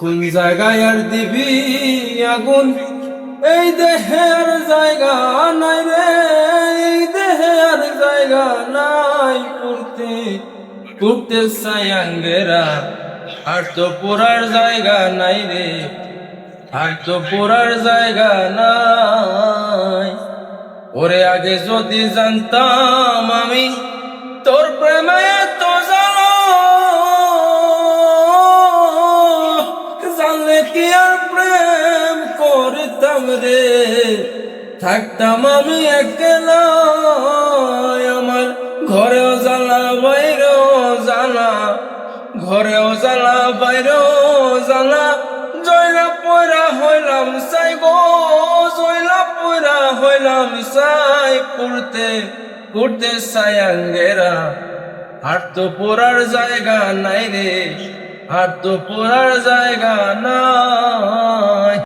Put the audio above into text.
কোন জায়গায় আর দিবি আগুন, এই দেহে আর জায়গা নাই রে, এই দেহে আর জায়গা নাই পুড়তে পুড়তে সায়াঙ্গেরা, আর তো পোড়ার জায়গা নাই রে, আর তো পোড়ার জায়গা নাই। ওরে আগে যদি জানতাম আমি তোর প্রেমে তো জানো, জানলে কি আর প্রেম করতাম রে, থাকতাম আমি একলা, আমার ঘরেও জ্বালা বাইরেও জ্বালা, ঘরেও জ্বালা বাইরেও জ্বালা, জয়লা পয়রা হইলাম চাই গো, জয়লা পয়রা হইলাম চাই, পুড়তে পুড়তে সায়াঙ্গেরা, আর তো পোড়ার জায়গা নাই রে, আর তো পোড়ার জায়গা নাই।